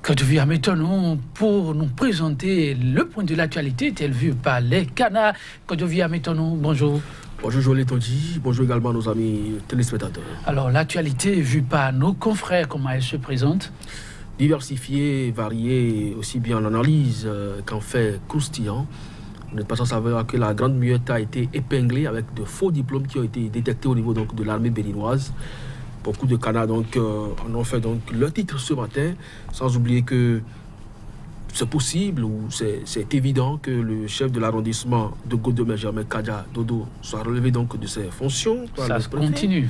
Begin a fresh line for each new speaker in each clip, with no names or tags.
Kadouvia Métonon pour nous présenter le point de l'actualité tel vu par les canards. Kadouvia Métonon, bonjour.
Bonjour Joël Tondi, bonjour également nos amis téléspectateurs.
Alors l'actualité vue par nos confrères, comment elle se présente?
Diversifiée, variée, aussi bien en analyse qu'en fait croustillant. Vous n'êtes pas sans savoir que la Grande Muette a été épinglée avec de faux diplômes qui ont été détectés au niveau donc, de l'armée béninoise. Beaucoup de canards donc, en ont fait donc, leur titre ce matin, sans oublier que c'est possible ou c'est évident que le chef de l'arrondissement de Godomé, Germain Kadja Dodo, soit relevé donc, de ses fonctions.
Ça se continue.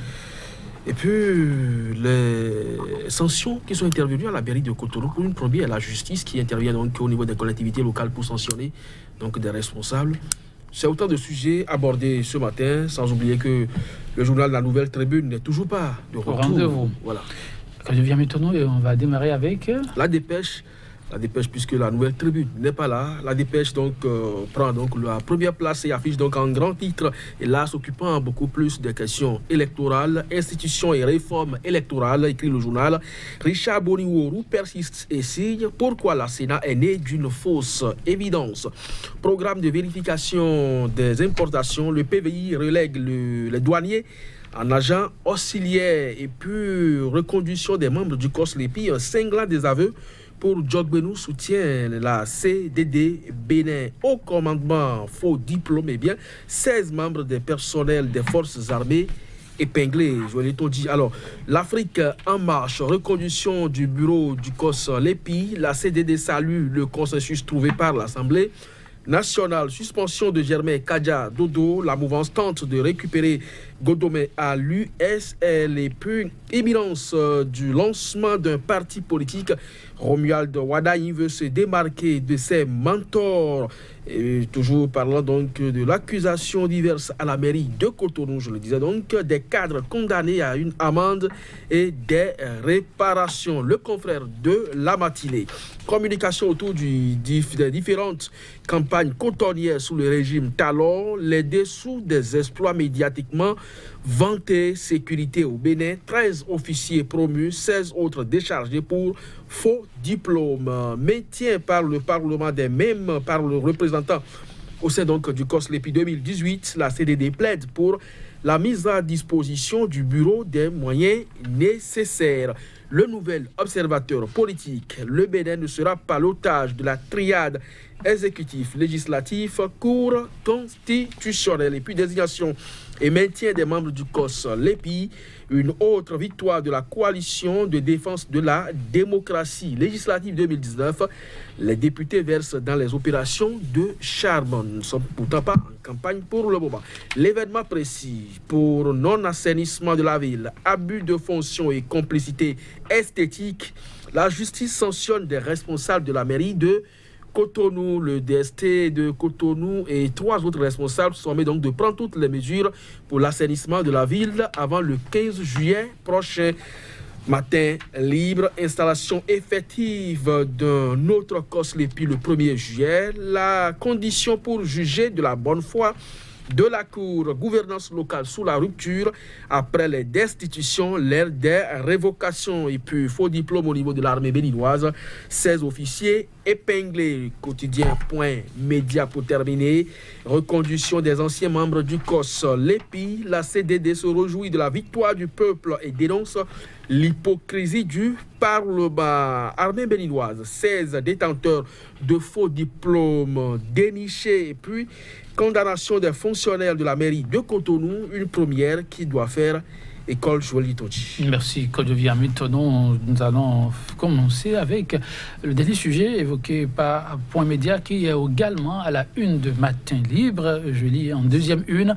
Et puis, les sanctions qui sont intervenues à la mairie de Cotonou pour une première, la justice qui intervient donc au niveau des collectivités locales pour sanctionner donc, des responsables. C'est autant de sujets abordés ce matin, sans oublier que le journal La Nouvelle Tribune n'est toujours pas de retour.
Rendez-vous.
Voilà.
Quand je viens maintenant, on va démarrer avec
la dépêche, puisque la Nouvelle Tribune n'est pas là. La dépêche donc prend donc la première place et affiche donc en grand titre, et là s'occupant beaucoup plus des questions électorales, institutions et réformes électorales, écrit le journal. Richard Boniworou persiste et signe pourquoi la Sénat est née d'une fausse évidence. Programme de vérification des importations, le PVI relègue les douaniers en agent auxiliaire, et puis reconduction des membres du COSLEPI, un cinglant désaveu pour Djogbenou soutient la CDD Bénin au commandement faux diplôme. Eh bien, 16 membres des personnels des forces armées épinglés. Je l'ai dit. Alors, l'Afrique en marche, reconduction du bureau du COSLEPI. La CDD salue le consensus trouvé par l'Assemblée nationale. Suspension de Germain Kadja Dodo. La mouvance tente de récupérer Godomé à l'USL, et puis imminence du lancement d'un parti politique. Romuald Wadaï veut se démarquer de ses mentors. Et toujours parlant donc de l'accusation diverse à la mairie de Cotonou, je le disais donc, des cadres condamnés à une amende et des réparations. Le confrère de la matinée. Communication autour des différentes campagnes cotonnières sous le régime Talon, les dessous des exploits médiatiquement vantés. Sécurité au Bénin, 13 officiers promus, 16 autres déchargés pour faux diplômes. Maintien par le Parlement des mêmes, par le représentant au sein donc du COSLEPI 2018, la CDD plaide pour la mise à disposition du bureau des moyens nécessaires. Le nouvel observateur politique, le Bénin ne sera pas l'otage de la triade exécutif, législatif, cour constitutionnelle, et puis désignation et maintien des membres du COSLEPI, une autre victoire de la coalition de défense de la démocratie législative 2019. Les députés versent dans les opérations de charbon. Nous ne sommes pourtant pas en campagne pour le moment. L'événement précis pour non-assainissement de la ville, abus de fonction et complicité esthétique. La justice sanctionne des responsables de la mairie de Cotonou, le DST de Cotonou et 3 autres responsables sont mis donc de prendre toutes les mesures pour l'assainissement de la ville avant le 15 juillet prochain. Matin libre, installation effective d'un autre COSLEPI le 1er juillet. La condition pour juger de la bonne foi de la Cour, gouvernance locale sous la rupture après les destitutions, l'ère des révocations, et puis faux diplôme au niveau de l'armée béninoise. 16 officiers épinglés. Quotidien.media pour terminer. Reconduction des anciens membres du COSLEPI. La CDD se réjouit de la victoire du peuple et dénonce l'hypocrisie du Parlement. Armée béninoise, 16 détenteurs de faux diplômes dénichés, et puis condamnation des fonctionnaires de la mairie de Cotonou, une première qui doit faire école Joël Tondi.
Merci, Kodovia Métonon. Nous allons commencer avec le dernier sujet évoqué par Point Média, qui est également à la une de Matin Libre. Je lis en deuxième une.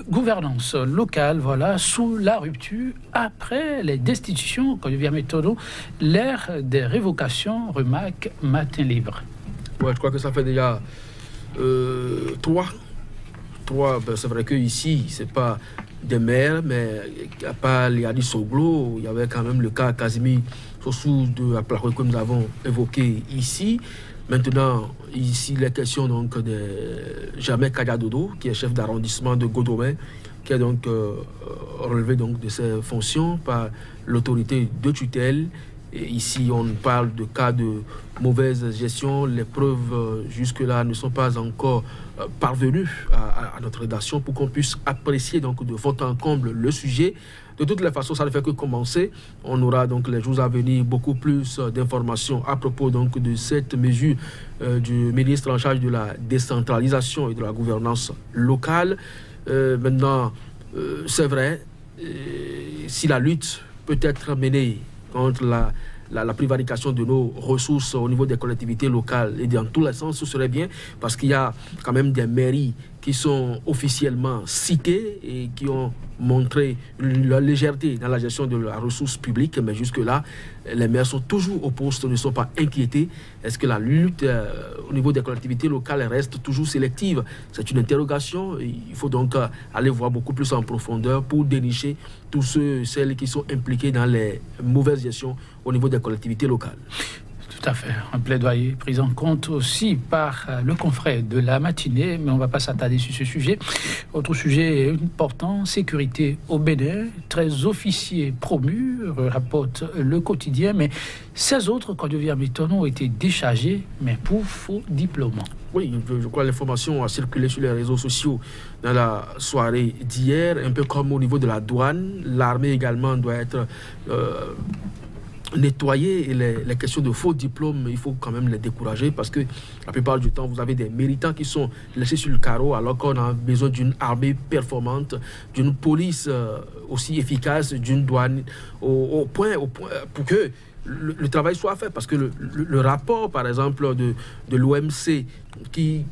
Gouvernance locale, voilà, sous la rupture après les destitutions, Kodovia Métonon, l'ère des révocations, remarque Matin Libre.
Ouais, je crois que ça fait déjà 3. Ben, c'est vrai qu'ici, ce n'est pas des maires, mais à part Liadi Soglo, il y avait quand même le cas Casimir Sossou de Aplaroy que nous avons évoqué ici. Maintenant, ici, les questions donc, de Germain Kadja Dodo, qui est chef d'arrondissement de Godomé, qui est donc relevé donc, de ses fonctions par l'autorité de tutelle. Et ici, on parle de cas de mauvaise gestion. Les preuves jusque-là ne sont pas encore parvenues à notre rédaction pour qu'on puisse apprécier donc de fond en comble le sujet. De toutes les façons, ça ne fait que commencer. On aura donc les jours à venir beaucoup plus d'informations à propos donc de cette mesure du ministre en charge de la décentralisation et de la gouvernance locale. Maintenant, c'est vrai, si la lutte peut être menée contre la prévarication de nos ressources au niveau des collectivités locales et dans tous les sens, ce serait bien parce qu'il y a quand même des mairies qui sont officiellement citées et qui ont montré leur légèreté dans la gestion de la ressource publique, mais jusque-là, les maires sont toujours au poste, ne sont pas inquiétés. Est-ce que la lutte au niveau des collectivités locales reste toujours sélective? C'est une interrogation. Il faut donc aller voir beaucoup plus en profondeur pour dénicher tous celles qui sont impliqués dans les mauvaises gestions au niveau des collectivités locales.
Tout à fait. Un plaidoyer pris en compte aussi par le confrère de la matinée, mais on ne va pas s'attarder sur ce sujet. Autre sujet important, sécurité au Bénin. 13 officiers promus, rapporte le quotidien, mais 16 autres Cordovien Méton ont été déchargés, mais pour faux diplôme.
Oui, je crois que l'information a circulé sur les réseaux sociaux dans la soirée d'hier, un peu comme au niveau de la douane. L'armée également doit être nettoyer. Et les questions de faux diplômes, il faut quand même les décourager parce que la plupart du temps, vous avez des méritants qui sont laissés sur le carreau alors qu'on a besoin d'une armée performante, d'une police aussi efficace, d'une douane au point pour que le travail soit fait. Parce que le rapport, par exemple, de l'OMC qui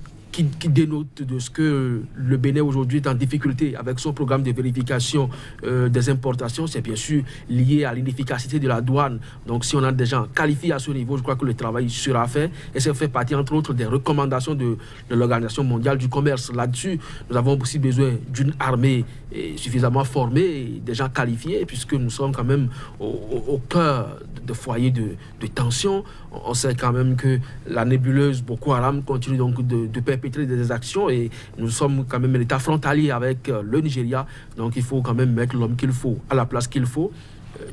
dénote de ce que le Bénin aujourd'hui est en difficulté avec son programme de vérification des importations, c'est bien sûr lié à l'inefficacité de la douane. Donc si on a des gens qualifiés à ce niveau, je crois que le travail sera fait et ça fait partie entre autres des recommandations de l'Organisation mondiale du commerce. Là-dessus, nous avons aussi besoin d'une armée suffisamment formée et des gens qualifiés puisque nous sommes quand même au cœur de foyers de tension. On sait quand même que la nébuleuse Boko Haram continue donc de perpétrer des actions et nous sommes quand même un État frontalier avec le Nigeria. Donc il faut quand même mettre l'homme qu'il faut à la place qu'il faut.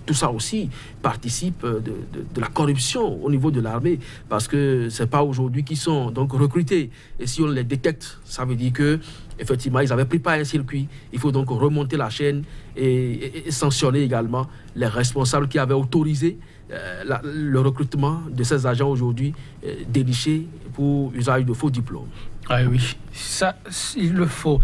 Tout ça aussi participe de la corruption au niveau de l'armée parce que ce n'est pas aujourd'hui qu'ils sont donc recrutés. Et si on les détecte, ça veut dire que effectivement, ils avaient pris pas un circuit. Il faut donc remonter la chaîne et sanctionner également les responsables qui avaient autorisé le recrutement de ces agents aujourd'hui dénichés pour usage de faux diplômes.
Ah oui, ça, il le faut.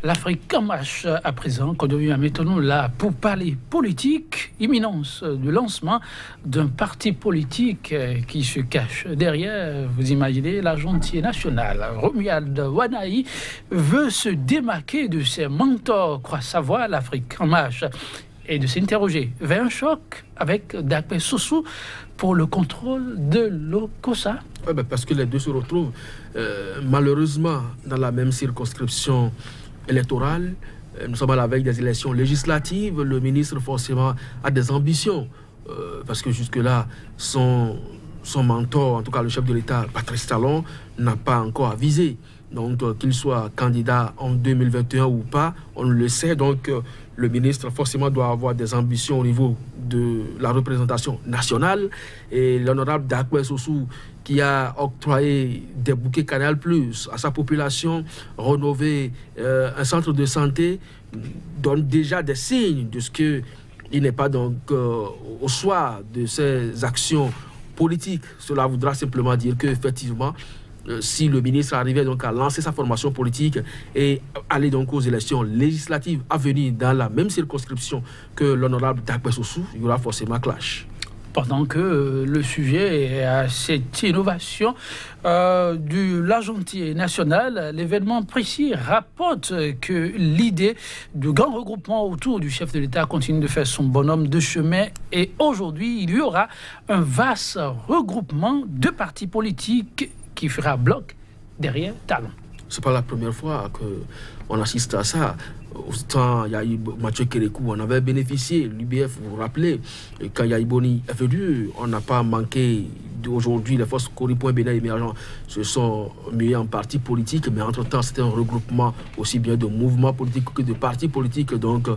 L'Afrique en marche à présent, quand on vient maintenant là pour parler politique, imminence du lancement d'un parti politique qui se cache derrière, vous imaginez, l'Argentier national. Romuald Wanahi veut se démarquer de ses mentors, croit savoir l'Afrique en marche, et de s'interroger vers un choc avec Dakpe Soussou pour le contrôle de l'OCOSA.
Oui, parce que les deux se retrouvent malheureusement dans la même circonscription électorale. Nous sommes à la veille des élections législatives. Le ministre forcément a des ambitions parce que jusque-là, son mentor, en tout cas le chef de l'État, Patrice Talon, n'a pas encore avisé. Donc qu'il soit candidat en 2021 ou pas, on le sait. Donc le ministre forcément doit avoir des ambitions au niveau de la représentation nationale. Et l'honorable Dakpe Soussou, qui a octroyé des bouquets Canal+ à sa population, rénové un centre de santé, donne déjà des signes de ce qu'il n'est pas donc au soir de ses actions politiques. Cela voudra simplement dire qu'effectivement, si le ministre arrivait donc à lancer sa formation politique et aller donc aux élections législatives à venir dans la même circonscription que l'honorable Dakpe Soussou, il y aura forcément clash.
Pendant que le sujet est à cette innovation de l'Argentier national, l'événement précis rapporte que l'idée du grand regroupement autour du chef de l'État continue de faire son bonhomme de chemin et aujourd'hui, il y aura un vaste regroupement de partis politiques qui fera bloc derrière Talon.
Ce n'est pas la première fois qu'on assiste à ça. Au temps, il y a eu Mathieu Kérékou, on avait bénéficié, l'UBF, vous vous rappelez, et quand Yahi Boni est venu, on n'a pas manqué. Aujourd'hui, les forces Kori.Bénin émergents se sont mis en parti politique, mais entre-temps, c'était un regroupement aussi bien de mouvements politiques que de partis politiques. Donc,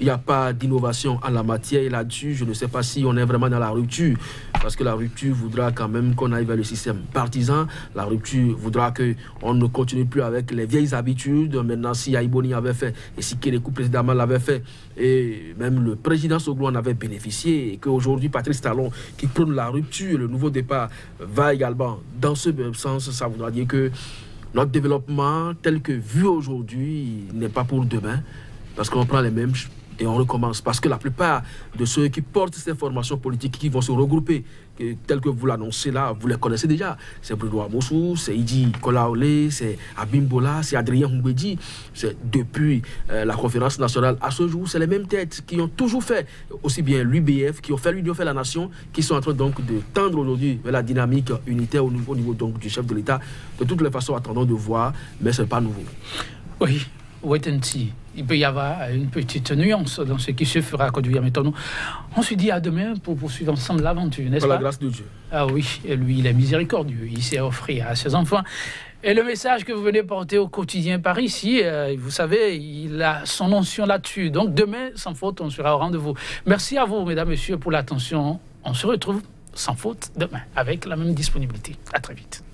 il n'y a pas d'innovation en la matière. Et là-dessus, je ne sais pas si on est vraiment dans la rupture, parce que la rupture voudra quand même qu'on aille vers le système partisan. La rupture voudra qu'on ne continue plus avec les vieilles habitudes. Maintenant, si Yahi Boni avait fait, et si Kérékou précédemment l'avait fait, et même le président Soglo en avait bénéficié, et qu'aujourd'hui, Patrice Talon, qui prône la rupture, le nouveau départ, va également dans ce même sens, ça voudra dire que notre développement tel que vu aujourd'hui n'est pas pour demain, parce qu'on prend les mêmes et on recommence. Parce que la plupart de ceux qui portent ces formations politiques qui vont se regrouper, tel que vous l'annoncez là, vous les connaissez déjà. C'est Bruno Amosou, c'est Idi Kolaolé, c'est Abimbola, c'est Adrien Humbedi. C'est depuis la conférence nationale à ce jour, c'est les mêmes têtes qui ont toujours fait, aussi bien l'UBF, qui ont fait l'Union fait la nation, qui sont en train donc de tendre aujourd'hui vers la dynamique unitaire au niveau donc, du chef de l'État. De toutes les façons, attendons de voir, mais ce n'est pas nouveau.
Oui. Wait and see. Il peut y avoir une petite nuance dans ce qui se fera conduire maintenant. On se dit à demain pour poursuivre ensemble l'aventure, n'est-ce pas?
Par la grâce de Dieu.
Ah oui, et lui, il est miséricordieux. Il s'est offert à ses enfants. Et le message que vous venez porter au quotidien par ici, vous savez, il a son onction là-dessus. Donc demain, sans faute, on sera au rendez-vous. Merci à vous, mesdames, messieurs, pour l'attention. On se retrouve sans faute demain avec la même disponibilité. À très vite.